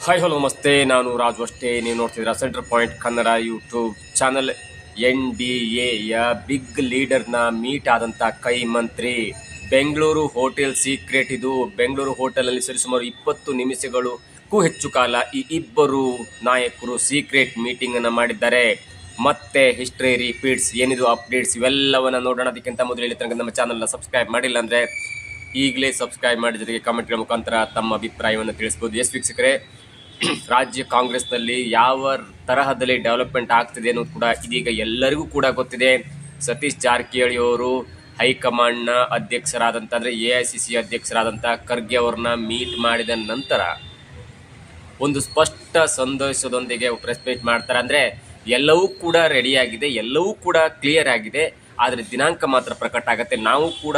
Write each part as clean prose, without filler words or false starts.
Hi hello ನಮಸ್ತೆ, ನಾನು ರಾಜು ಅಷ್ಟೇ. ನೀವು ನೋಡ್ತಿದ್ದೀರಾ center point Kannada YouTube channel. NDAಯ ಬಿಗ್ ಲೀಡರ್ನ ಮೀಟ್ ಆದಂಥ ಕೈ ಮಂತ್ರಿ ಬೆಂಗಳೂರು ಹೋಟೆಲ್ ಸೀಕ್ರೆಟ್. ಇದು ಬೆಂಗಳೂರು ಹೋಟೆಲಲ್ಲಿ ಸರಿಸುಮಾರು 20 ನಿಮಿಷಗಳಕ್ಕೂ ಹೆಚ್ಚು ಕಾಲ ಈ ಇಬ್ಬರು ನಾಯಕರು ಸೀಕ್ರೆಟ್ ಮೀಟಿಂಗನ್ನು ಮಾಡಿದ್ದಾರೆ. ಮತ್ತೆ ಹಿಸ್ಟ್ರಿ ರಿಪೀಟ್ಸ್, ಏನಿದು ಅಪ್ಡೇಟ್ಸ್, ಇವೆಲ್ಲವನ್ನು ನೋಡೋಣ. ಅದಕ್ಕಿಂತ ಮೊದಲು ಹೇಳಿ ತನಕ ನಮ್ಮ ಚಾನಲ್ನ ಸಬ್ಸ್ಕ್ರೈಬ್ ಮಾಡಿಲ್ಲ ಅಂದರೆ ಈಗಲೇ ಸಬ್ಸ್ಕ್ರೈಬ್ ಮಾಡಿ, ಜೊತೆಗೆ ಕಮೆಂಟ್ಗಳ ಮುಖಾಂತರ ತಮ್ಮ ಅಭಿಪ್ರಾಯವನ್ನು ತಿಳಿಸ್ಬೋದು. ಎಸ್ ವೀಕ್ಷಕರೇ, ರಾಜ್ಯ ಕಾಂಗ್ರೆಸ್ನಲ್ಲಿ ಯಾವ ತರಹದಲ್ಲಿ ಡೆವಲಪ್ಮೆಂಟ್ ಆಗ್ತಿದೆ ಅನ್ನೋದು ಕೂಡ ಇದೀಗ ಎಲ್ಲರಿಗೂ ಕೂಡ ಗೊತ್ತಿದೆ. ಸತೀಶ್ ಜಾರಕಿಹೊಳಿ ಅವರು ಹೈಕಮಾಂಡ್ನ ಅಧ್ಯಕ್ಷರಾದಂಥ ಅಂದರೆ AICC ಅಧ್ಯಕ್ಷರಾದಂಥ ಖರ್ಗೆ ಅವ್ರನ್ನ ಮೀಟ್ ಮಾಡಿದ ನಂತರ ಒಂದು ಸ್ಪಷ್ಟ ಸಂದೇಶದೊಂದಿಗೆ ಪ್ರೆಸ್ ಮೀಟ್ ಮಾಡ್ತಾರೆ. ಅಂದರೆ ಎಲ್ಲವೂ ಕೂಡ ರೆಡಿಯಾಗಿದೆ, ಎಲ್ಲವೂ ಕೂಡ ಕ್ಲಿಯರ್ ಆಗಿದೆ, ಆದರೆ ದಿನಾಂಕ ಮಾತ್ರ ಪ್ರಕಟ ಆಗುತ್ತೆ. ನಾವು ಕೂಡ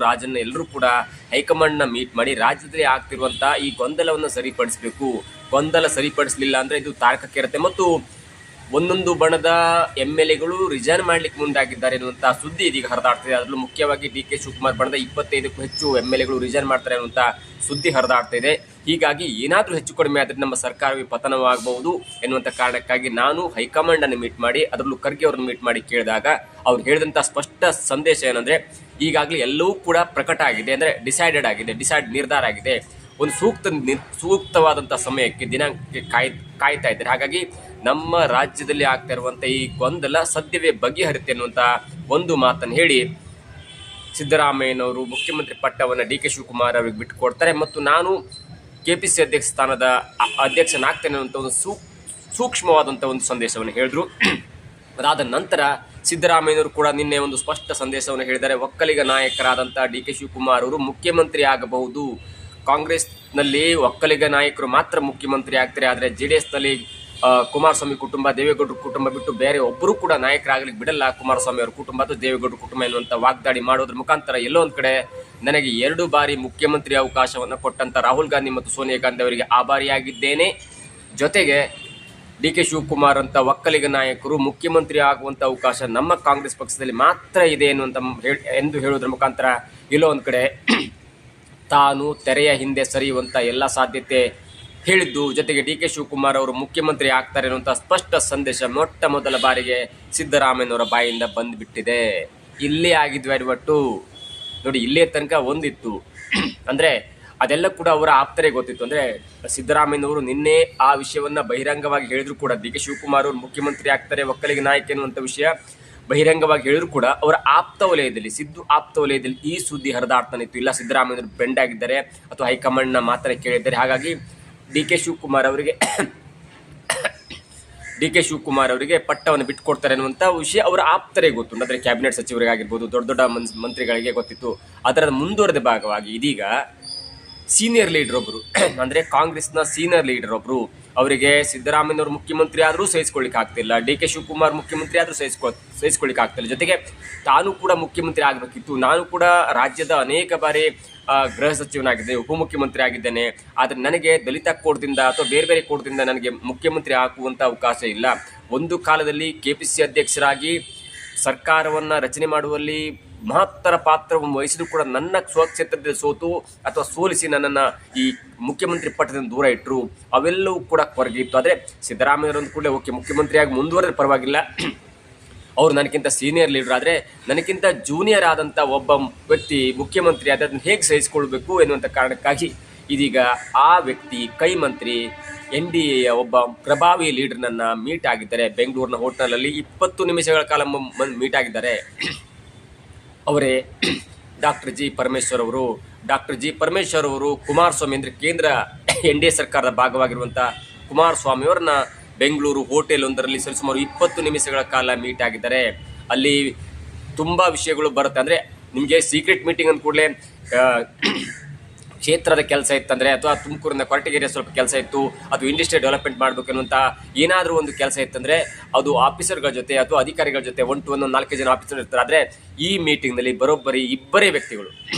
ರಾಜನ್ನ ಎಲ್ಲರೂ ಕೂಡ ಹೈಕಮಾಂಡ್ನ ಮೀಟ್ ಮಾಡಿ ರಾಜ್ಯದಲ್ಲಿ ಆಗ್ತಿರುವಂಥ ಈ ಗೊಂದಲವನ್ನು ಸರಿಪಡಿಸಬೇಕು. ಗೊಂದಲ ಸರಿಪಡಿಸಲಿಲ್ಲ ಅಂದರೆ ಇದು ತಾರಕಕ್ಕೇರುತ್ತೆ. ಮತ್ತು ಒಂದೊಂದು ಬಣದ MLAಗಳು ರಿಸೈನ್ ಮಾಡಲಿಕ್ಕೆ ಮುಂದಾಗಿದ್ದಾರೆ ಎನ್ನುವಂಥ ಸುದ್ದಿ ಇದೀಗ ಹರಿದಾಡ್ತಿದೆ. ಅದರಲ್ಲೂ ಮುಖ್ಯವಾಗಿ DK ಶಿವಕುಮಾರ್ ಬಣದ 25ಕ್ಕೂ ಹೆಚ್ಚು MLAಗಳು ರಿಸೈನ್ ಮಾಡ್ತಾರೆ ಎನ್ನುವಂಥ ಸುದ್ದಿ ಹರಿದಾಡ್ತಾ ಇದೆ. ಹೀಗಾಗಿ ಏನಾದರೂ ಹೆಚ್ಚು ಕಡಿಮೆ ಆದರೆ ನಮ್ಮ ಸರ್ಕಾರವೇ ಪತನವಾಗಬಹುದು ಎನ್ನುವಂಥ ಕಾರಣಕ್ಕಾಗಿ ನಾನು ಹೈಕಮಾಂಡನ್ನು ಮೀಟ್ ಮಾಡಿ, ಅದರಲ್ಲೂ ಖರ್ಗೆ ಅವ್ರನ್ನ ಮೀಟ್ ಮಾಡಿ ಕೇಳಿದಾಗ ಅವ್ರು ಹೇಳಿದಂಥ ಸ್ಪಷ್ಟ ಸಂದೇಶ ಏನಂದರೆ, ಈಗಾಗಲೇ ಎಲ್ಲವೂ ಕೂಡ ಪ್ರಕಟ ಆಗಿದೆ, ಅಂದರೆ ಡಿಸೈಡೆಡ್ ಆಗಿದೆ, ನಿರ್ಧಾರ ಆಗಿದೆ. ಒಂದು ಸೂಕ್ತವಾದಂಥ ಸಮಯಕ್ಕೆ ದಿನಾಂಕಕ್ಕೆ ಕಾಯ್ತಾ ಇದ್ದಾರೆ. ಹಾಗಾಗಿ ನಮ್ಮ ರಾಜ್ಯದಲ್ಲಿ ಆಗ್ತಾ ಇರುವಂಥ ಈ ಗೊಂದಲ ಸದ್ಯವೇ ಬಗೆಹರಿತೆ ಅನ್ನುವಂಥ ಒಂದು ಮಾತನ್ನು ಹೇಳಿ ಸಿದ್ದರಾಮಯ್ಯನವರು ಮುಖ್ಯಮಂತ್ರಿ ಪಟ್ಟವನ್ನು DK ಶಿವಕುಮಾರ್ ಅವರಿಗೆ ಬಿಟ್ಟುಕೊಡ್ತಾರೆ. ಮತ್ತು ನಾನು KPC ಅಧ್ಯಕ್ಷ ಸ್ಥಾನದ ಅಧ್ಯಕ್ಷನಾಗ್ತೇನೆ ಅನ್ನುವಂಥ ಒಂದು ಸೂಕ್ಷ್ಮವಾದಂಥ ಒಂದು ಸಂದೇಶವನ್ನು ಹೇಳಿದ್ರು. ಅದಾದ ನಂತರ ಸಿದ್ದರಾಮಯ್ಯನವರು ಕೂಡ ನಿನ್ನೆ ಒಂದು ಸ್ಪಷ್ಟ ಸಂದೇಶವನ್ನು ಹೇಳಿದ್ದಾರೆ. ಒಕ್ಕಲಿಗ ನಾಯಕರಾದಂಥ DK ಶಿವಕುಮಾರ್ ಅವರು ಮುಖ್ಯಮಂತ್ರಿ ಆಗಬಹುದು. ಕಾಂಗ್ರೆಸ್ನಲ್ಲಿ ಒಕ್ಕಲಿಗ ನಾಯಕರು ಮಾತ್ರ ಮುಖ್ಯಮಂತ್ರಿ ಆಗ್ತಾರೆ, ಆದರೆ JDSನಲ್ಲಿ ಕುಮಾರಸ್ವಾಮಿ ಕುಟುಂಬ, ದೇವೇಗೌಡರ ಕುಟುಂಬ ಬಿಟ್ಟು ಬೇರೆ ಒಬ್ಬರು ಕೂಡ ನಾಯಕರಾಗಲಿಕ್ಕೆ ಬಿಡಲ್ಲ. ಕುಮಾರಸ್ವಾಮಿ ಅವರ ಕುಟುಂಬ ಅಥವಾ ದೇವೇಗೌಡರ ಕುಟುಂಬ ಎನ್ನುವಂಥ ವಾಗ್ದಾಳಿ ಮಾಡೋದ್ರ ಮುಖಾಂತರ ಎಲ್ಲೋ ಒಂದು ಕಡೆ ನನಗೆ 2 ಬಾರಿ ಮುಖ್ಯಮಂತ್ರಿ ಅವಕಾಶವನ್ನು ಕೊಟ್ಟಂಥ ರಾಹುಲ್ ಗಾಂಧಿ ಮತ್ತು ಸೋನಿಯಾ ಗಾಂಧಿ ಅವರಿಗೆ ಆಭಾರಿಯಾಗಿದ್ದೇನೆ. ಜೊತೆಗೆ DK ಶಿವಕುಮಾರ್ ಅಂತ ಒಕ್ಕಲಿಗ ನಾಯಕರು ಮುಖ್ಯಮಂತ್ರಿ ಆಗುವಂಥ ಅವಕಾಶ ನಮ್ಮ ಕಾಂಗ್ರೆಸ್ ಪಕ್ಷದಲ್ಲಿ ಮಾತ್ರ ಇದೆ ಎಂದು ಹೇಳೋದ್ರ ಮುಖಾಂತರ ಎಲ್ಲೋ ಒಂದು ಕಡೆ ತಾನು ತೆರೆಯ ಹಿಂದೆ ಸರಿಯುವಂಥ ಎಲ್ಲ ಸಾಧ್ಯತೆ ಹೇಳಿದ್ದು. ಜೊತೆಗೆ DK ಶಿವಕುಮಾರ್ ಅವರು ಮುಖ್ಯಮಂತ್ರಿ ಆಗ್ತಾರೆ ಅನ್ನುವಂಥ ಸ್ಪಷ್ಟ ಸಂದೇಶ ಮೊಟ್ಟ ಮೊದಲ ಬಾರಿಗೆ ಸಿದ್ದರಾಮಯ್ಯನವರ ಬಾಯಿಂದ ಬಂದುಬಿಟ್ಟಿದೆ. ಇಲ್ಲೇ ಆಗಿದ್ವಿ ಅಡ್ವಟ್ಟು ನೋಡಿ, ಇಲ್ಲೇ ತನಕ ಒಂದಿತ್ತು ಅಂದರೆ ಅದೆಲ್ಲ ಕೂಡ ಅವರ ಆಪ್ತರೇ ಗೊತ್ತಿತ್ತು. ಅಂದರೆ ಸಿದ್ದರಾಮಯ್ಯನವರು ನಿನ್ನೆ ಆ ವಿಷಯವನ್ನು ಬಹಿರಂಗವಾಗಿ ಹೇಳಿದ್ರು ಕೂಡ, DK ಶಿವಕುಮಾರ್ ಅವರು ಮುಖ್ಯಮಂತ್ರಿ ಆಗ್ತಾರೆ, ಒಕ್ಕಲಿಗ ನಾಯಕ ಎನ್ನುವಂಥ ವಿಷಯ ಬಹಿರಂಗವಾಗಿ ಹೇಳಿದ್ರು ಕೂಡ ಅವರ ಆಪ್ತ ವಲಯದಲ್ಲಿ, ಆಪ್ತ ವಲಯದಲ್ಲಿ ಈ ಸುದ್ದಿ ಹರಿದಾಡ್ತಾನೆ ಇತ್ತು. ಇಲ್ಲ, ಸಿದ್ದರಾಮಯ್ಯನವರು ಬೆಂಡ್ ಆಗಿದ್ದಾರೆ ಅಥವಾ ಹೈಕಮಾಂಡ್ನ ಮಾತ್ರ ಕೇಳಿದ್ದಾರೆ, ಹಾಗಾಗಿ DK ಶಿವಕುಮಾರ್ ಅವರಿಗೆ ಪಟ್ಟವನ್ನು ಬಿಟ್ಟುಕೊಡ್ತಾರೆ ಅನ್ನುವಂಥ ವಿಷಯ ಅವರ ಆಪ್ತರೇ ಗೊತ್ತು. ಅಂದರೆ ಕ್ಯಾಬಿನೆಟ್ ಸಚಿವರಿಗಾಗಿರ್ಬೋದು, ದೊಡ್ಡ ದೊಡ್ಡ ಮಂತ್ರಿಗಳಿಗೆ ಗೊತ್ತಿತ್ತು. ಅದರ ಮುಂದುವರೆದ ಭಾಗವಾಗಿ ಇದೀಗ ಸೀನಿಯರ್ ಲೀಡರ್ ಒಬ್ಬರು, ಅಂದರೆ ಕಾಂಗ್ರೆಸ್ನ ಸೀನಿಯರ್ ಲೀಡರ್ ಒಬ್ಬರು, ಅವರಿಗೆ ಸಿದ್ದರಾಮಯ್ಯನವರು ಮುಖ್ಯಮಂತ್ರಿ ಆದರೂ ಸಹಿಸ್ಕೊಳ್ಳಿಕ್ಕೆ ಆಗ್ತಿಲ್ಲ, DK ಶಿವಕುಮಾರ್ ಮುಖ್ಯಮಂತ್ರಿ ಆದರೂ ಸಹಿಸ್ಕೊಳ್ಳಿಕ್ಕೆ ಆಗ್ತಿಲ್ಲ. ಜೊತೆಗೆ ತಾನು ಕೂಡ ಮುಖ್ಯಮಂತ್ರಿ ಆಗಬೇಕಿತ್ತು, ನಾನು ಕೂಡ ರಾಜ್ಯದ ಅನೇಕ ಬಾರಿ ಗೃಹ ಸಚಿವನಾಗಿದ್ದೇನೆ, ಉಪಮುಖ್ಯಮಂತ್ರಿ ಆಗಿದ್ದೇನೆ, ಆದರೆ ನನಗೆ ದಲಿತ ಕೋಡ್ದಿಂದ ಅಥವಾ ಬೇರೆ ಬೇರೆ ಕೋಡ್ದಿಂದ ನನಗೆ ಮುಖ್ಯಮಂತ್ರಿ ಆಗುವಂಥ ಅವಕಾಶ ಇಲ್ಲ. ಒಂದು ಕಾಲದಲ್ಲಿ KPC ಅಧ್ಯಕ್ಷರಾಗಿ ಸರ್ಕಾರವನ್ನು ರಚನೆ ಮಾಡುವಲ್ಲಿ ಮಹತ್ತರ ಪಾತ್ರವನ್ನು ವಹಿಸಿದ್ರು ಕೂಡ ನನ್ನ ಸ್ವಕ್ಷೇತ್ರದಲ್ಲಿ ಸೋತು ಅಥವಾ ಸೋಲಿಸಿ ನನ್ನನ್ನು ಈ ಮುಖ್ಯಮಂತ್ರಿ ಪಟ್ಟದಿಂದ ದೂರ ಇಟ್ಟರು. ಅವೆಲ್ಲವೂ ಕೂಡ ಕೊರಗಿತ್ತು. ಆದರೆ ಸಿದ್ದರಾಮಯ್ಯರೊಂದು ಕೂಡ ಓಕೆ, ಮುಖ್ಯಮಂತ್ರಿಯಾಗಿ ಮುಂದುವರೆದ ಪರವಾಗಿಲ್ಲ, ಅವರು ನನಗಿಂತ ಸೀನಿಯರ್ ಲೀಡರ್, ಆದರೆ ನನಗಿಂತ ಜೂನಿಯರ್ ಆದಂಥ ಒಬ್ಬ ವ್ಯಕ್ತಿ ಮುಖ್ಯಮಂತ್ರಿ ಆದರೆ ಅದನ್ನು ಹೇಗೆ ಸಹಿಸಿಕೊಳ್ಬೇಕು ಎನ್ನುವಂಥ ಕಾರಣಕ್ಕಾಗಿ ಇದೀಗ ಆ ವ್ಯಕ್ತಿ ಕೈ ಮಂತ್ರಿ NDAಯ ಒಬ್ಬ ಪ್ರಭಾವಿ ಲೀಡರ್ನನ್ನು ಮೀಟ್ ಆಗಿದ್ದಾರೆ. ಬೆಂಗಳೂರಿನ ಹೋಟೆಲಲ್ಲಿ 20 ನಿಮಿಷಗಳ ಕಾಲ ಮೀಟ್ ಆಗಿದ್ದಾರೆ. ಅವರೇ ಡಾಕ್ಟರ್ ಜಿ ಪರಮೇಶ್ವರ್ ಅವರು ಕುಮಾರಸ್ವಾಮಿ ಅಂದರೆ ಕೇಂದ್ರ NDA ಸರ್ಕಾರದ ಭಾಗವಾಗಿರುವಂಥ ಕುಮಾರಸ್ವಾಮಿ ಅವ್ರನ್ನ ಬೆಂಗಳೂರು ಹೋಟೆಲ್ ಒಂದರಲ್ಲಿ ಸರಿಸುಮಾರು 20 ನಿಮಿಷಗಳ ಕಾಲ ಮೀಟ್ ಆಗಿದ್ದಾರೆ. ಅಲ್ಲಿ ತುಂಬ ವಿಷಯಗಳು ಬರುತ್ತೆ. ಅಂದರೆ ನಿಮಗೆ ಸೀಕ್ರೆಟ್ ಮೀಟಿಂಗ್ ಅಂದ ಕೂಡಲೇ ಕ್ಷೇತ್ರದ ಕೆಲಸ ಇತ್ತಂದರೆ, ಅಥವಾ ತುಮಕೂರಿನ ಕೊರಟಗೆರೆ ಸ್ವಲ್ಪ ಕೆಲಸ ಇತ್ತು, ಅದು ಇಂಡಸ್ಟ್ರಿ ಡೆವಲಪ್ಮೆಂಟ್ ಮಾಡಬೇಕು ಅನ್ನುವಂಥ ಏನಾದರೂ ಒಂದು ಕೆಲಸ ಇತ್ತಂದರೆ ಅದು ಆಫೀಸರ್ಗಳ ಜೊತೆ ಅಥವಾ ಅಧಿಕಾರಿಗಳ ಜೊತೆ 1 to 1 4 ಜನ ಆಫೀಸರ್ ಇರ್ತಾರೆ. ಆದರೆ ಈ ಮೀಟಿಂಗ್ನಲ್ಲಿ ಬರೋಬ್ಬರಿ 2 ವ್ಯಕ್ತಿಗಳು,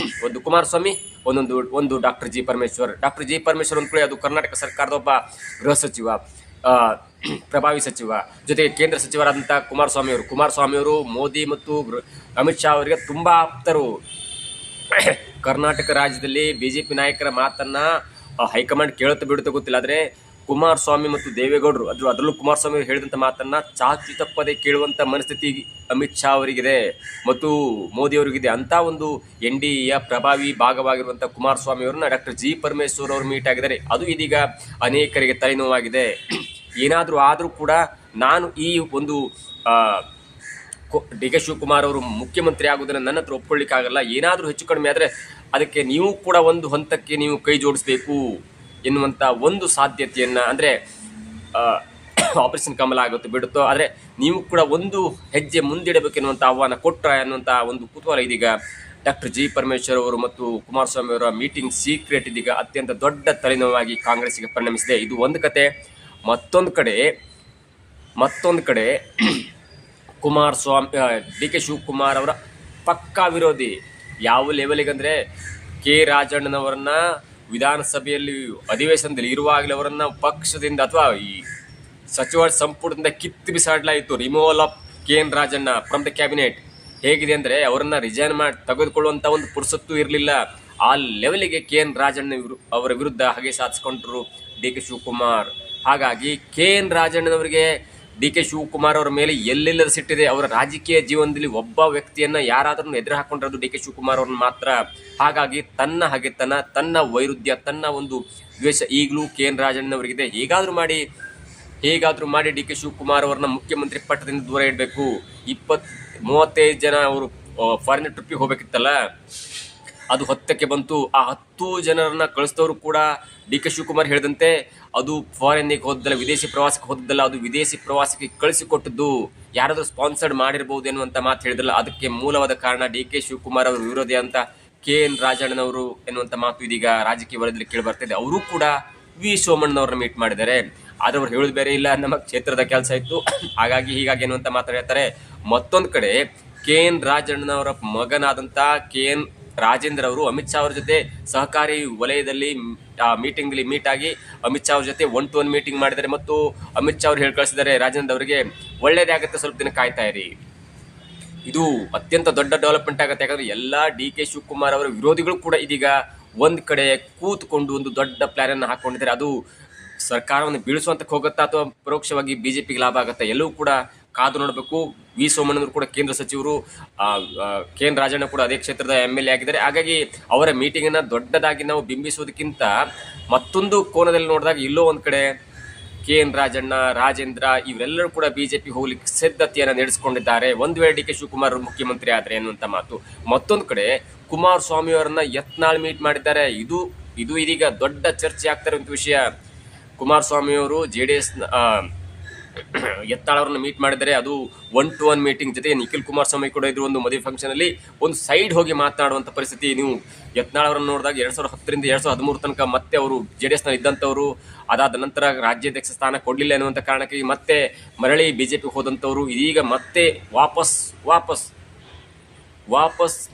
ಒಂದು ಕುಮಾರಸ್ವಾಮಿ, ಒಂದು ಡಾಕ್ಟರ್ ಜಿ ಪರಮೇಶ್ವರ್ ಅಂದ್ಕೊಳ್ಳಿ, ಅದು ಕರ್ನಾಟಕ ಸರ್ಕಾರದ ಒಬ್ಬ ಗೃಹ ಸಚಿವ, ಪ್ರಭಾವಿ ಸಚಿವ, ಜೊತೆಗೆ ಕೇಂದ್ರ ಸಚಿವರಾದಂಥ ಕುಮಾರಸ್ವಾಮಿ ಅವರು ಮೋದಿ ಮತ್ತು ಅಮಿತ್ ಶಾ ಅವರಿಗೆ ತುಂಬ ಆಪ್ತರು. ಕರ್ನಾಟಕ ರಾಜ್ಯದಲ್ಲಿ BJP ನಾಯಕರ ಮಾತನ್ನು ಹೈಕಮಾಂಡ್ ಕೇಳುತ್ತೆ ಬಿಡುತ್ತೆ ಗೊತ್ತಿಲ್ಲ, ಆದರೆ ಕುಮಾರಸ್ವಾಮಿ ಮತ್ತು ದೇವೇಗೌಡರು ಅದರಲ್ಲೂ ಕುಮಾರಸ್ವಾಮಿ ಅವರು ಹೇಳಿದಂಥ ಮಾತನ್ನ ಚಾಚು ತಪ್ಪದೆ ಕೇಳುವಂಥ ಮನಸ್ಥಿತಿ ಅಮಿತ್ ಶಾ ಅವರಿಗಿದೆ ಮತ್ತು ಮೋದಿ ಅವರಿಗಿದೆ. ಅಂತ ಒಂದು NDAಯ ಪ್ರಭಾವಿ ಭಾಗವಾಗಿರುವಂಥ ಕುಮಾರಸ್ವಾಮಿ ಅವರನ್ನ ಡಾಕ್ಟರ್ ಜಿ ಪರಮೇಶ್ವರ್ ಅವರು ಮೀಟ್ ಆಗಿದ್ದಾರೆ. ಅದು ಇದೀಗ ಅನೇಕರಿಗೆ ತಲೆನೋವಾಗಿದೆ. ಏನಾದರೂ ಆದರೂ ಕೂಡ ನಾನು ಈ ಒಂದು ಡಿ ಕೆ ಶಿವಕುಮಾರ್ ಅವರು ಮುಖ್ಯಮಂತ್ರಿ ಆಗೋದನ್ನು ನನ್ನ ಹತ್ರ ಒಪ್ಕೊಳ್ಳಿಕ್ಕಾಗಲ್ಲ. ಏನಾದರೂ ಹೆಚ್ಚು ಕಡಿಮೆ ಆದರೆ ಅದಕ್ಕೆ ನೀವು ಕೂಡ ಒಂದು ಹಂತಕ್ಕೆ ನೀವು ಕೈ ಜೋಡಿಸ್ಬೇಕು ಎನ್ನುವಂಥ ಒಂದು ಸಾಧ್ಯತೆಯನ್ನು, ಅಂದರೆ ಆಪರೇಷನ್ ಕಮಲ ಆಗುತ್ತೆ ಬಿಡುತ್ತೋ, ಆದರೆ ನೀವು ಕೂಡ ಒಂದು ಹೆಜ್ಜೆ ಮುಂದಿಡಬೇಕೆನ್ನುವಂಥ ಆಹ್ವಾನ ಕೊಟ್ಟ ಅನ್ನುವಂಥ ಒಂದು ಕುತೂಹಲ ಇದೀಗ ಡಾಕ್ಟರ್ ಜಿ ಪರಮೇಶ್ವರ್ ಅವರು ಮತ್ತು ಕುಮಾರಸ್ವಾಮಿ ಅವರ ಮೀಟಿಂಗ್ ಸೀಕ್ರೆಟ್ ಇದೀಗ ಅತ್ಯಂತ ದೊಡ್ಡ ತಲೆನೋವಾಗಿ ಕಾಂಗ್ರೆಸ್ಗೆ ಪರಿಣಮಿಸಿದೆ. ಇದು ಒಂದು ಕತೆ. ಮತ್ತೊಂದು ಕಡೆ ಕುಮಾರಸ್ವಾಮಿ ಡಿ ಕೆ ಶಿವಕುಮಾರ್ ಅವರ ಪಕ್ಕಾ ವಿರೋಧಿ ಯಾವ ಲೆವೆಲಿಗಂದರೆ ಕೆ ರಾಜಣ್ಣನವರನ್ನ ವಿಧಾನಸಭೆಯಲ್ಲಿ ಅಧಿವೇಶನದಲ್ಲಿ ಇರುವಾಗಲೇ ಅವರನ್ನು ಪಕ್ಷದಿಂದ ಅಥವಾ ಈ ಸಚಿವ ಸಂಪುಟದಿಂದ ಕಿತ್ತು ಬಿಸಾಡಲಾಯಿತು. Removal of KN Rajanna from the cabinet. ಹೇಗಿದೆ ಅಂದರೆ ಅವರನ್ನು ರಿಸೈನ್ ಮಾಡಿ ತೆಗೆದುಕೊಳ್ಳುವಂಥ ಒಂದು ಪುರುಸತ್ತು ಇರಲಿಲ್ಲ. ಆ ಲೆವೆಲಿಗೆ KN ರಾಜಣ್ಣ ಅವರ ವಿರುದ್ಧ ಹಾಗೆ ಸಾಧಿಸಿಕೊಂಡ್ರು ಡಿ ಕೆ ಶಿವಕುಮಾರ್. ಹಾಗಾಗಿ KN ರಾಜಣ್ಣನವರಿಗೆ ಡಿ ಕೆ ಶಿವಕುಮಾರ್ ಅವರ ಮೇಲೆ ಎಲ್ಲೆಲ್ಲದ ಸಿಟ್ಟಿದೆ. ಅವರ ರಾಜಕೀಯ ಜೀವನದಲ್ಲಿ ಒಬ್ಬ ವ್ಯಕ್ತಿಯನ್ನು ಯಾರಾದರೂ ಎದುರು ಹಾಕೊಂಡಿರೋದು ಡಿ ಕೆ ಶಿವಕುಮಾರ್ ಅವ್ರನ್ನ ಮಾತ್ರ. ಹಾಗಾಗಿ ತನ್ನ ಹಗೆತನ, ತನ್ನ ವೈರುಧ್ಯ, ತನ್ನ ಒಂದು ದ್ವೇಷ ಈಗಲೂ KN ರಾಜಣ್ಣನವರಿಗಿದೆ. ಹೇಗಾದರೂ ಮಾಡಿ ಡಿ ಕೆ ಶಿವಕುಮಾರ್ ಅವ್ರನ್ನ ಮುಖ್ಯಮಂತ್ರಿ ಪಟ್ಟದಿಂದ ದೂರ ಇಡಬೇಕು. 35 ಜನ ಅವರು ಫಾರಿನ್ ಟ್ರಿಪ್ಪಿಗೆ ಹೋಗ್ಬೇಕಿತ್ತಲ್ಲ, ಅದು 10ಕ್ಕೆ ಬಂತು. ಆ 10 ಜನರನ್ನ ಕಳಿಸಿದವರು ಕೂಡ ಡಿ ಕೆ ಶಿವಕುಮಾರ್ ಹೇಳಿದಂತೆ ಅದು ಫಾರಿನ್ನಿಗೆ ಹೋದಲ್ಲ, ವಿದೇಶಿ ಪ್ರವಾಸಕ್ಕೆ ಹೋದಲ್ಲ, ಅದು ವಿದೇಶಿ ಪ್ರವಾಸಕ್ಕೆ ಕಳಿಸಿಕೊಟ್ಟದ್ದು ಯಾರಾದರೂ ಸ್ಪಾನ್ಸರ್ಡ್ ಮಾಡಿರ್ಬೋದು ಎನ್ನುವಂಥ ಮಾತು ಹೇಳಿದ್ರಲ್ಲ, ಅದಕ್ಕೆ ಮೂಲವಾದ ಕಾರಣ ಡಿ ಕೆ ಶಿವಕುಮಾರ್ ಅವರು ವಿರೋಧಿ ಅಂತ KN ರಾಜಣ್ಣನವರು ಎನ್ನುವಂಥ ಮಾತು ಇದೀಗ ರಾಜಕೀಯ ವಲಯದಲ್ಲಿ ಕೇಳಿ ಬರ್ತಿದೆ. ಅವರು ಕೂಡ ವಿ ಸೋಮಣ್ಣನವ್ರನ್ನ ಮೀಟ್ ಮಾಡಿದ್ದಾರೆ. ಆದರೆ ಅವ್ರು ಹೇಳೋದು ಬೇರೆ ಇಲ್ಲ, ನಮ್ಮ ಕ್ಷೇತ್ರದ ಕೆಲಸ ಇತ್ತು ಹೀಗಾಗಿ ಎನ್ನುವಂಥ ಮಾತು ಹೇಳ್ತಾರೆ. ಮತ್ತೊಂದು ಕಡೆ KN ರಾಜಣ್ಣನವರ ಮಗನಾದಂಥ KN ರಾಜೇಂದ್ರ ಅವರು ಅಮಿತ್ ಶಾ ಅವ್ರ ಜೊತೆ ಸಹಕಾರಿ ವಲಯದಲ್ಲಿ ಮೀಟಿಂಗ್ಲಿ ಮೀಟ್ ಆಗಿ ಅಮಿತ್ ಶಾ ಅವ್ರ ಜೊತೆ 1-to-1 ಮೀಟಿಂಗ್ ಮಾಡಿದ್ದಾರೆ ಮತ್ತು ಅಮಿತ್ ಶಾ ಅವರು ಹೇಳಿ ಕಳಿಸಿದ್ದಾರೆ ರಾಜೇಂದ್ರ ಅವರಿಗೆ ಒಳ್ಳೇದೇ ಆಗುತ್ತೆ, ಸ್ವಲ್ಪ ದಿನ ಕಾಯ್ತಾ ಇರಿ. ಇದು ಅತ್ಯಂತ ದೊಡ್ಡ ಡೆವಲಪ್ಮೆಂಟ್ ಆಗುತ್ತೆ. ಯಾಕಂದ್ರೆ ಎಲ್ಲ ಡಿ ಕೆ ಶಿವಕುಮಾರ್ ಅವರ ವಿರೋಧಿಗಳು ಕೂಡ ಇದೀಗ ಒಂದು ಕಡೆ ಕೂತ್ಕೊಂಡು ಒಂದು ದೊಡ್ಡ ಪ್ಲಾನ್ ಅನ್ನು ಹಾಕೊಂಡಿದ್ದಾರೆ. ಅದು ಸರ್ಕಾರವನ್ನು ಬೀಳಿಸುವಂತಕ್ಕೆ ಹೋಗುತ್ತಾ ಅಥವಾ ಪರೋಕ್ಷವಾಗಿ ಬಿಜೆಪಿಗೆ ಲಾಭ ಆಗುತ್ತೆ, ಎಲ್ಲವೂ ಕೂಡ ಕಾದು ನೋಡಬೇಕು. ವಿ ಸೋಮಣ್ಣನವರು ಕೂಡ ಕೇಂದ್ರ ಸಚಿವರು, KN ರಾಜಣ್ಣ ಕೂಡ ಅದೇ ಕ್ಷೇತ್ರದ MLA ಆಗಿದ್ದಾರೆ. ಹಾಗಾಗಿ ಅವರ ಮೀಟಿಂಗನ್ನು ದೊಡ್ಡದಾಗಿ ನಾವು ಬಿಂಬಿಸೋದಕ್ಕಿಂತ ಮತ್ತೊಂದು ಕೋನದಲ್ಲಿ ನೋಡಿದಾಗ ಇಲ್ಲೋ ಒಂದು ಕಡೆ KN ರಾಜಣ್ಣ, ರಾಜೇಂದ್ರ ಇವರೆಲ್ಲರೂ ಕೂಡ ಬಿಜೆಪಿ ಹೋಗ್ಲಿಕ್ಕೆ ಸಿದ್ಧತೆಯನ್ನು ನಡೆಸಿಕೊಂಡಿದ್ದಾರೆ, ಒಂದು ವೇಳೆ ಡಿ ಕೆ ಶಿವಕುಮಾರ್ ಮುಖ್ಯಮಂತ್ರಿ ಆದರೆ ಅನ್ನುವಂಥ ಮಾತು. ಮತ್ತೊಂದು ಕಡೆ ಕುಮಾರಸ್ವಾಮಿ ಅವರನ್ನ ಯತ್ನಾಳ್ ಮೀಟ್ ಮಾಡಿದ್ದಾರೆ. ಇದು ಇದೀಗ ದೊಡ್ಡ ಚರ್ಚೆ ಆಗ್ತಾ ಇರುವಂಥ ವಿಷಯ. ಕುಮಾರಸ್ವಾಮಿ ಅವರು JDS ಯತ್ನಾಳ್ ಅವರನ್ನ ಮೀಟ್ ಮಾಡಿದರೆ ಅದು 1-to-1 ಮೀಟಿಂಗ್ ಜೊತೆ ನಿಖಿಲ್ ಕುಮಾರಸ್ವಾಮಿ ಕೂಡ ಇದ್ರು ಒಂದು ಮದುವೆ ಫಂಕ್ಷನ್ ಅಲ್ಲಿ ಒಂದು ಸೈಡ್ ಹೋಗಿ ಮಾತನಾಡುವಂಥ ಪರಿಸ್ಥಿತಿ. ನೀವು ಯತ್ನಾಳ್ ಅವರನ್ನು ನೋಡಿದಾಗ 2010ರಿಂದ 2013 ತನಕ ಮತ್ತೆ ಅವರು JDS ನಲ್ಲಿ ಇದ್ದಂಥವ್ರು, ಅದಾದ ನಂತರ ರಾಜ್ಯಾಧ್ಯಕ್ಷ ಸ್ಥಾನ ಕೊಡಲಿಲ್ಲ ಅನ್ನುವಂಥ ಕಾರಣಕ್ಕೆ ಮತ್ತೆ ಮರಳಿ ಬಿಜೆಪಿ ಹೋದಂಥವ್ರು ಇದೀಗ ಮತ್ತೆ ವಾಪಸ್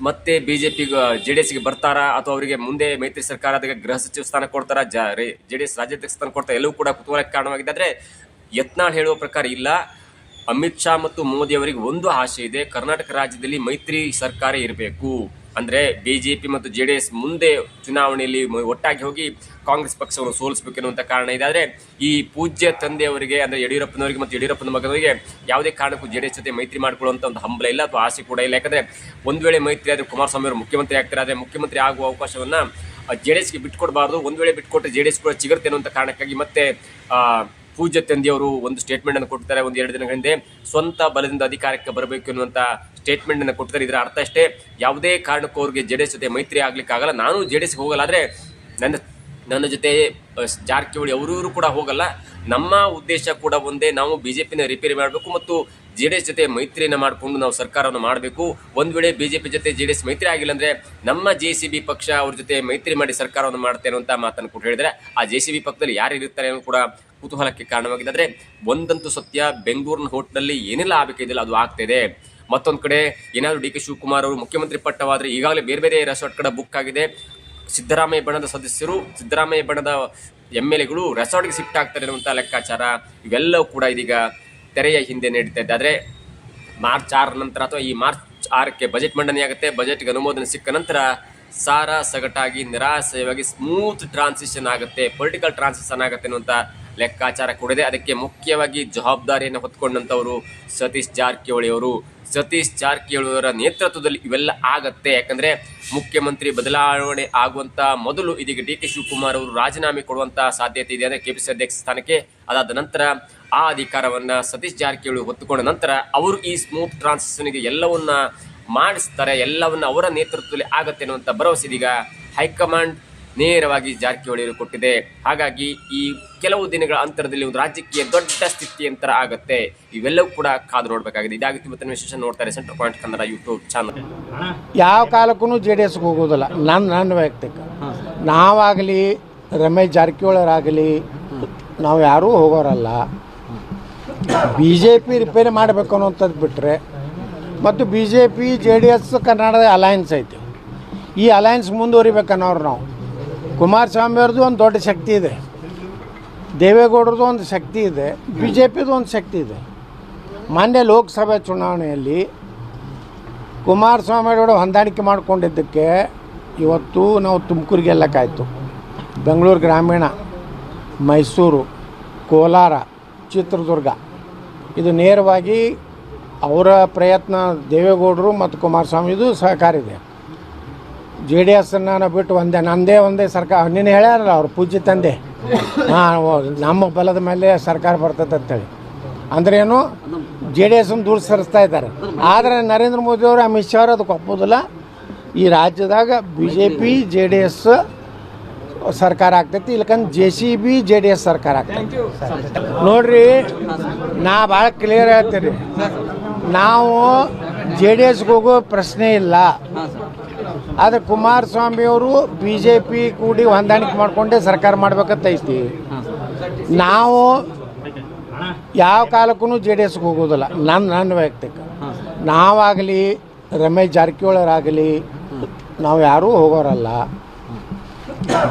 ಮತ್ತೆ ಬಿಜೆಪಿ JDSಗೆ ಬರ್ತಾರಾ ಅಥವಾ ಅವರಿಗೆ ಮುಂದೆ ಮೈತ್ರಿ ಸರ್ಕಾರದ ಗೃಹ ಸಚಿವ ಸ್ಥಾನ ಕೊಡ್ತಾರಾ, JDS ರಾಜ್ಯಾಧ್ಯಕ್ಷ ಸ್ಥಾನ ಕೊಡ್ತಾರೆ, ಎಲ್ಲವೂ ಕೂಡ ಕುತೂಹಲಕ್ಕೆ ಕಾರಣವಾಗಿದೆ. ಆದರೆ ಯತ್ನಾಳ್ ಹೇಳುವ ಪ್ರಕಾರ ಇಲ್ಲ, ಅಮಿತ್ ಶಾ ಮತ್ತು ಮೋದಿ ಅವರಿಗೆ ಒಂದು ಆಶೆ ಇದೆ, ಕರ್ನಾಟಕ ರಾಜ್ಯದಲ್ಲಿ ಮೈತ್ರಿ ಸರ್ಕಾರ ಇರಬೇಕು. ಅಂದರೆ ಬಿಜೆಪಿ ಮತ್ತು JDS ಮುಂದೆ ಚುನಾವಣೆಯಲ್ಲಿ ಒಟ್ಟಾಗಿ ಹೋಗಿ ಕಾಂಗ್ರೆಸ್ ಪಕ್ಷವನ್ನು ಸೋಲಿಸಬೇಕೆನ್ನುವಂಥ ಕಾರಣ ಇದೆ. ಆದರೆ ಈ ಪೂಜ್ಯ ತಂದೆಯವರಿಗೆ ಅಂದರೆ ಯಡಿಯೂರಪ್ಪನವರಿಗೆ ಮತ್ತು ಯಡಿಯೂರಪ್ಪನ ಮಗನಿಗೆ ಯಾವುದೇ ಕಾರಣಕ್ಕೂ JDS ಜೊತೆ ಮೈತ್ರಿ ಮಾಡಿಕೊಳ್ಳುವಂಥ ಒಂದು ಹಂಬಲ ಇಲ್ಲ ಅಥವಾ ಆಸೆ ಕೂಡ ಇಲ್ಲ. ಯಾಕಂದರೆ ಒಂದು ವೇಳೆ ಮೈತ್ರಿ ಆದರೆ ಕುಮಾರಸ್ವಾಮಿ ಅವರು ಮುಖ್ಯಮಂತ್ರಿ ಆಗ್ತಾರೆ, ಆದರೆ ಮುಖ್ಯಮಂತ್ರಿ ಆಗುವ ಅವಕಾಶವನ್ನು JDSಗೆ ಬಿಟ್ಕೊಡ್ಬಾರ್ದು. ಒಂದು ವೇಳೆ ಬಿಟ್ಕೊಟ್ರೆ JDS ಕೂಡ ಚಿಗುರುತ್ತೆ ಅನ್ನುವಂಥ ಕಾರಣಕ್ಕಾಗಿ ಮತ್ತೆ ಪೂಜ್ಯ ತಂದೆಯವರು ಒಂದು ಸ್ಟೇಟ್ಮೆಂಟ್ ಅನ್ನು ಕೊಡ್ತಾರೆ. 1-2 ದಿನಗಳ ಹಿಂದೆ ಸ್ವಂತ ಬಲದಿಂದ ಅಧಿಕಾರಕ್ಕೆ ಬರಬೇಕು ಎನ್ನುವಂಥ ಸ್ಟೇಟ್ಮೆಂಟ್ ಅನ್ನು ಕೊಡ್ತಾರೆ. ಇದರ ಅರ್ಥ ಅಷ್ಟೇ, ಯಾವುದೇ ಕಾರಣಕ್ಕೂ ಅವ್ರಿಗೆ JDS ಜೊತೆ ಮೈತ್ರಿ ಆಗ್ಲಿಕ್ಕೆ ಆಗಲ್ಲ. ನಾನು JDSಗೆ ಹೋಗಲ್ಲ, ಆದರೆ ನನ್ನ ಜೊತೆ ಜಾರಕಿಹೊಳಿ ಅವರು ಕೂಡ ಹೋಗಲ್ಲ. ನಮ್ಮ ಉದ್ದೇಶ ಕೂಡ ಒಂದೇ, ನಾವು ಬಿಜೆಪಿನ ರಿಪೇರಿ ಮಾಡಬೇಕು ಮತ್ತು JDS ಜೊತೆ ಮೈತ್ರಿಯನ್ನು ಮಾಡಿಕೊಂಡು ನಾವು ಸರ್ಕಾರವನ್ನು ಮಾಡಬೇಕು. ಒಂದು ವೇಳೆ ಬಿಜೆಪಿ ಜೊತೆ JDS ಮೈತ್ರಿ ಆಗಿಲ್ಲ ಅಂದರೆ ನಮ್ಮ JCB ಪಕ್ಷ ಅವ್ರ ಜೊತೆ ಮೈತ್ರಿ ಮಾಡಿ ಸರ್ಕಾರವನ್ನು ಮಾಡ್ತೇನೆ ಅಂತ ಮಾತನ್ನು ಕೂಡ ಹೇಳಿದರೆ, ಆ JCB ಪಕ್ಷದಲ್ಲಿ ಯಾರು ಇರ್ತಾರೆ ಅನ್ನೋ ಕೂಡ ಕುತೂಹಲಕ್ಕೆ ಕಾರಣವಾಗಿದೆ. ಆದರೆ ಒಂದಂತೂ ಸತ್ಯ, ಬೆಂಗಳೂರಿನ ಹೋಟ್ಲಲ್ಲಿ ಏನೆಲ್ಲ ಆಗಬೇಕಿದೆಯಲ್ಲ ಅದು ಆಗ್ತಿದೆ. ಮತ್ತೊಂದು ಕಡೆ ಏನಾದರೂ ಡಿ ಕೆ ಶಿವಕುಮಾರ್ ಅವರು ಮುಖ್ಯಮಂತ್ರಿ ಪಟ್ಟವಾದರೆ ಈಗಾಗಲೇ ಬೇರೆ ಬೇರೆ ರೆಸಾರ್ಟ್ ಕಡೆ ಬುಕ್ ಆಗಿದೆ. ಸಿದ್ದರಾಮಯ್ಯ ಬಣದ ಸದಸ್ಯರು, ಸಿದ್ದರಾಮಯ್ಯ ಬಣದ MLAಗಳು ರೆಸಾರ್ಟ್ಗೆ ಶಿಫ್ಟ್ ಆಗ್ತಾರೆ ಅನ್ನುವಂಥ ಲೆಕ್ಕಾಚಾರ ಇವೆಲ್ಲವೂ ಕೂಡ ಇದೀಗ ತೆರೆಯ ಹಿಂದೆ ನಡೀತಾ ಇದೆ. ಆದರೆ ಮಾರ್ಚ್ 6 ನಂತರ ಅಥವಾ ಈ ಮಾರ್ಚ್ 6ಕ್ಕೆ ಬಜೆಟ್ ಮಂಡನೆ ಆಗುತ್ತೆ. ಬಜೆಟ್ಗೆ ಅನುಮೋದನೆ ಸಿಕ್ಕ ನಂತರ ಸಾರಾ ಸಗಟಾಗಿ ನಿರಾಶಯವಾಗಿ ಸ್ಮೂತ್ ಟ್ರಾನ್ಸಿಷನ್ ಆಗುತ್ತೆ, ಪೊಲಿಟಿಕಲ್ ಟ್ರಾನ್ಸಿಷನ್ ಆಗುತ್ತೆ ಅನ್ನುವಂಥ ಲೆಕ್ಕಾಚಾರ ಕೊಡದೆ ಅದಕ್ಕೆ ಮುಖ್ಯವಾಗಿ ಜವಾಬ್ದಾರಿಯನ್ನು ಹೊತ್ಕೊಂಡಂಥವರು ಸತೀಶ್ ಜಾರಕಿಹೊಳಿ ಅವರು. ಸತೀಶ್ ಜಾರಕಿಹೊಳಿ ಅವರ ನೇತೃತ್ವದಲ್ಲಿ ಇವೆಲ್ಲ ಆಗತ್ತೆ. ಯಾಕಂದ್ರೆ ಮುಖ್ಯಮಂತ್ರಿ ಬದಲಾವಣೆ ಆಗುವಂತ ಮೊದಲು ಇದೀಗ ಡಿ ಕೆ ಶಿವಕುಮಾರ್ ಅವರು ರಾಜೀನಾಮೆ ಕೊಡುವಂತ ಸಾಧ್ಯತೆ ಇದೆ ಅಂದ್ರೆ ಕೆಪಿಸಿಸಿ ಅಧ್ಯಕ್ಷ ಸ್ಥಾನಕ್ಕೆ. ಅದಾದ ನಂತರ ಆ ಅಧಿಕಾರವನ್ನ ಸತೀಶ್ ಜಾರಕಿಹೊಳಿ ಹೊತ್ತುಕೊಂಡ ನಂತರ ಅವರು ಈ ಸ್ಮೂತ್ ಟ್ರಾನ್ಸಿಷನ್ಗೆ ಎಲ್ಲವನ್ನ ಮಾಡಿಸ್ತಾರೆ, ಎಲ್ಲವನ್ನ ಅವರ ನೇತೃತ್ವದಲ್ಲಿ ಆಗತ್ತೆ ಅನ್ನುವಂಥ ಭರವಸೆ ಇದೀಗ ಹೈಕಮಾಂಡ್ ನೇರವಾಗಿ ಜಾರಕಿಹೊಳಿ ಕೊಟ್ಟಿದೆ. ಹಾಗಾಗಿ ಈ ಕೆಲವು ದಿನಗಳ ಅಂತರದಲ್ಲಿ ಒಂದು ರಾಜ್ಯಕ್ಕೆ ದೊಡ್ಡ ಸ್ಥಿತಿಯಂತರ ಆಗತ್ತೆ. ಇವೆಲ್ಲವೂ ಕೂಡ ಕಾದು ನೋಡಬೇಕಾಗಿದೆ. ಇದಾಗಿತ್ತು ಇವತ್ತಿನ ವಿಶೇಷ. ನೋಡ್ತಾರೆ centre point Kannada YouTube channel. ಯಾವ ಕಾಲಕ್ಕೂ JDSಗೆ ಹೋಗೋದಿಲ್ಲ. ನನ್ನ ವೈಯಕ್ತಿಕ ನಾವಾಗಲಿ ರಮೇಶ್ ಜಾರಕಿಹೊಳಿಯವರಾಗಲಿ ನಾವು ಯಾರೂ ಹೋಗೋರಲ್ಲ. BJP ರಿಪೇರಿ ಮಾಡಬೇಕು ಅನ್ನೋಂಥದ್ದು ಬಿಟ್ಟರೆ, ಮತ್ತು BJP JDS ಕರ್ನಾಟಕದ ಅಲಯನ್ಸ್ ಐತಿ. ಈ ಅಲಯನ್ಸ್ ಮುಂದುವರಿಬೇಕನ್ನೋರು ನಾವು. ಕುಮಾರಸ್ವಾಮಿ ಅವ್ರದ್ದು ಒಂದು ದೊಡ್ಡ ಶಕ್ತಿ ಇದೆ, ದೇವೇಗೌಡರದ್ದು ಒಂದು ಶಕ್ತಿ ಇದೆ, BJPದು ಒಂದು ಶಕ್ತಿ ಇದೆ. ಮಾನ್ಯ ಲೋಕಸಭೆ ಚುನಾವಣೆಯಲ್ಲಿ ಕುಮಾರಸ್ವಾಮಿ ಅವರು ಹೊಂದಾಣಿಕೆ ಮಾಡಿಕೊಂಡಿದ್ದಕ್ಕೆ ಇವತ್ತು ನಾವು ತುಮಕೂರು ಗೆಲ್ಲಕ್ಕಾಯಿತು. ಬೆಂಗಳೂರು ಗ್ರಾಮೀಣ, ಮೈಸೂರು, ಕೋಲಾರ, ಚಿತ್ರದುರ್ಗ ಇದು ನೇರವಾಗಿ ಅವರ ಪ್ರಯತ್ನ, ದೇವೇಗೌಡರು ಮತ್ತು ಕುಮಾರಸ್ವಾಮಿದು ಸಹಕಾರ ಇದೆ. JDSನ್ನು ಬಿಟ್ಟು ಒಂದೇ ಸರ್ಕಾರ ನೀನು ಹೇಳ್ಯಾರಲ್ಲ ಅವ್ರು ಪೂಜ್ಯ ತಂದೆ, ನಮ್ಮ ಬಲದ ಮೇಲೆ ಸರ್ಕಾರ ಬರ್ತದೆ ಅಂತೇಳಿ. ಅಂದ್ರೇನು JDSನ್ನು ದೂರ ಸರಿಸ್ತಾ ಇದ್ದಾರೆ. ಆದರೆ ನರೇಂದ್ರ ಮೋದಿ ಅವರು, ಅಮಿತ್ ಶಾ ಅವರು ಅದಕ್ಕೆ ಒಪ್ಪೋದಿಲ್ಲ. ಈ ರಾಜ್ಯದಾಗ BJP JDS ಸರ್ಕಾರ ಆಗ್ತೈತಿ, ಇಲ್ಲಕಂದ್ರೆ JCB JDS ಸರ್ಕಾರ ಆಗ್ತೈತಿ. ನೋಡ್ರಿ, ನಾ ಭಾಳ ಕ್ಲಿಯರ್ ಹೇಳ್ತೀನಿ, ನಾವು JDSಗೆ ಹೋಗೋ ಪ್ರಶ್ನೆ ಇಲ್ಲ. ಆದರೆ ಕುಮಾರಸ್ವಾಮಿಯವರು BJP ಕೂಡಿ ಹೊಂದಾಣಿಕೆ ಮಾಡಿಕೊಂಡೇ ಸರ್ಕಾರ ಮಾಡ್ಬೇಕಂತ ಐತಿ. ನಾವು ಯಾವ ಕಾಲಕ್ಕೂ JDSಗೆ ಹೋಗೋದಿಲ್ಲ. ನನ್ನ ವೈಯಕ್ತಿಕ ನಾವಾಗಲಿ ರಮೇಶ್ ಜಾರಕಿಹೊಳಿಯವರಾಗಲಿ ನಾವು ಯಾರೂ ಹೋಗೋರಲ್ಲ.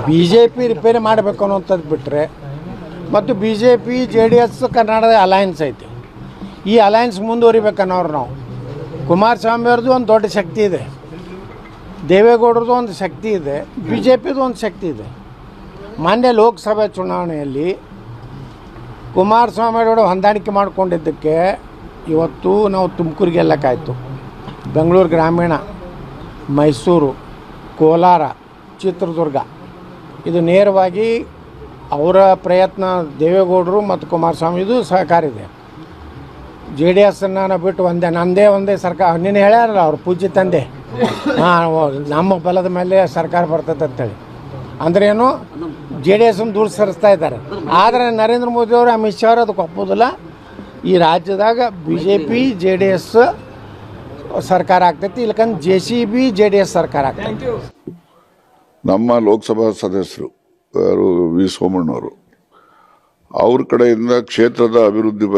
BJP ರಿಪೇರಿ ಮಾಡಬೇಕು ಅನ್ನೋಂಥದ್ದು ಬಿಟ್ಟರೆ, ಮತ್ತು BJP JDS ಕರ್ನಾಟಕದ ಅಲಯನ್ಸ್ ಐತಿ. ಈ ಅಲಯನ್ಸ್ ಮುಂದುವರಿಬೇಕನ್ನೋರು ನಾವು. ಕುಮಾರಸ್ವಾಮಿ ಅವ್ರದ್ದು ಒಂದು ದೊಡ್ಡ ಶಕ್ತಿ ಇದೆ, ದೇವೇಗೌಡರದ್ದು ಒಂದು ಶಕ್ತಿ ಇದೆ, BJPದು ಒಂದು ಶಕ್ತಿ ಇದೆ. ಮಾನ್ಯ ಲೋಕಸಭೆ ಚುನಾವಣೆಯಲ್ಲಿ ಕುಮಾರಸ್ವಾಮಿ ಅವರು ಹೊಂದಾಣಿಕೆ ಮಾಡಿಕೊಂಡಿದ್ದಕ್ಕೆ ಇವತ್ತು ನಾವು ತುಮಕೂರು ಗೆಲ್ಲಕ್ಕಾಯಿತು. ಬೆಂಗಳೂರು ಗ್ರಾಮೀಣ, ಮೈಸೂರು, ಕೋಲಾರ, ಚಿತ್ರದುರ್ಗ ಇದು ನೇರವಾಗಿ ಅವರ ಪ್ರಯತ್ನ, ದೇವೇಗೌಡರು ಮತ್ತು ಕುಮಾರಸ್ವಾಮಿದು ಸಹಕಾರ ಇದೆ. JDSನ್ನು ಬಿಟ್ಟು ಒಂದೇ ಸರ್ಕಾರ ನೀನು ಹೇಳ್ಯಾರಲ್ಲ ಅವ್ರು ಪೂಜ್ಯ ತಂದೆ, ನಮ್ಮ ಬಲದ ಮೇಲೆ ಸರ್ಕಾರ ಬರ್ತದೆ ಅಂತೇಳಿ. ಅಂದ್ರೇನು JDSನ್ನು ದೂರ ಸರಿಸ್ತಾ ಇದ್ದಾರೆ. ಆದರೆ ನರೇಂದ್ರ ಮೋದಿ ಅವರು, ಅಮಿತ್ ಶಾ ಅವರು ಅದಕ್ಕೆ ಒಪ್ಪೋದಿಲ್ಲ. ಈ ರಾಜ್ಯದಾಗ BJP JDS ಸರ್ಕಾರ ಆಗ್ತೈತಿ, ಇಲ್ಲಕಂದ್ರೆ JCB JDS ಸರ್ಕಾರ ಆಗ್ತೈತಿ. ನಮ್ಮ ಲೋಕಸಭಾ ಸದಸ್ಯರು ವಿ ಸೋಮಣ್ಣವರು ಅವ್ರ ಕಡೆಯಿಂದ ಕ್ಷೇತ್ರದ ಅಭಿವೃದ್ಧಿ